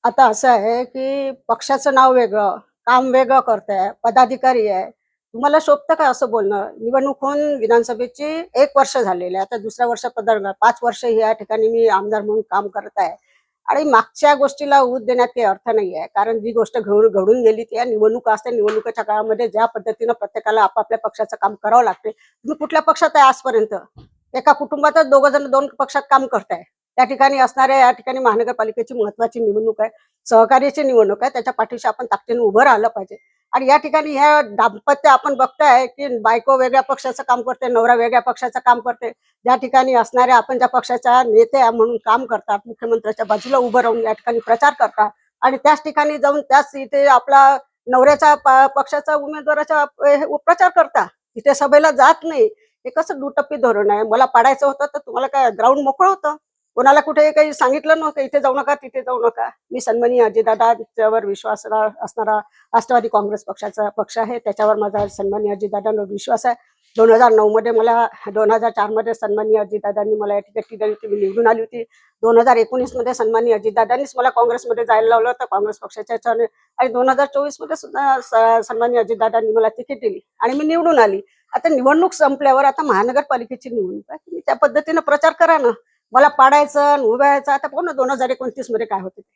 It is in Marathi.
आता असं आहे, की पक्षाचं नाव वेगळं, काम वेगळं करताय, पदाधिकारी आहे. तुम्हाला शोभतं का असं बोलणं? निवडणूक होऊन विधानसभेची 1 वर्ष झालेलं आहे. आता दुसऱ्या वर्षात पदार्पण 5 वर्ष या ठिकाणी मी आमदार म्हणून काम करत आहे आणि मागच्या गोष्टीला ऊत देण्यात काही अर्थ नाही आहे. कारण जी गोष्ट घडून गेली ती निवडणूक असते. निवडणुकीच्या काळामध्ये ज्या पद्धतीनं प्रत्येकाला आपापल्या पक्षाचं काम करावं लागते. तुम्ही कुठल्या पक्षात आहे आजपर्यंत? एका कुटुंबातच दोघं जण 2 पक्षात काम करताय. त्या ठिकाणी असणाऱ्या या ठिकाणी महानगरपालिकेची महत्त्वाची निवडणूक आहे. सहकार्याची निवडणूक आहे. त्याच्या पाठीशी आपण ताकदीने उभं राहिलं पाहिजे. आणि या ठिकाणी ह्या दाम्पत्य आपण बघताय, की बायको वेगळ्या पक्षाचं काम करते, नवरा वेगळ्या पक्षाचं काम करते. ज्या ठिकाणी असणाऱ्या आपण ज्या पक्षाच्या नेत्या म्हणून काम करतात, मुख्यमंत्र्याच्या बाजूला उभं राहून या ठिकाणी प्रचार करतात आणि त्याच ठिकाणी जाऊन त्याच इथे आपला नवऱ्याच्या पक्षाचा उमेदवाराचा प्रचार करतात. तिथे सभेला जात नाही. हे कसं दुटप्पी धोरण आहे? मला पाडायचं होतं तर तुम्हाला काय ग्राउंड मोकळं होतं. कोणाला कुठे काही सांगितलं नव्हतं, इथे जाऊ नका, तिथे जाऊ नका. मी सन्माननीय अजितदादांच्यावर विश्वास असणारा राष्ट्रवादी काँग्रेस पक्षाचा पक्ष आहे. त्याच्यावर माझा सन्माननीय अजितदादांवर विश्वास आहे. 2009 मध्ये 2004 मध्ये सन्माननीय अजितदादांनी मला या ठिकाणी दिली होती. मी निवडून आली होती. 2019 मध्ये सन्माननीय अजितदादांनीच मला काँग्रेसमध्ये जायला लावलं होतं, काँग्रेस पक्षाच्या ह्याच्याने. आणि 2024 मध्ये सुद्धा सन्माननीय अजितदादांनी मला तिकीट दिली आणि मी निवडून आली. आता निवडणूक संपल्यावर आता महानगरपालिकेची निवडणूक आहे. तुम्ही त्या पद्धतीनं प्रचार करा ना. मला पाडायचं आणि उभं राहायचं. आता पाहू ना 2029 मध्ये काय होते ते.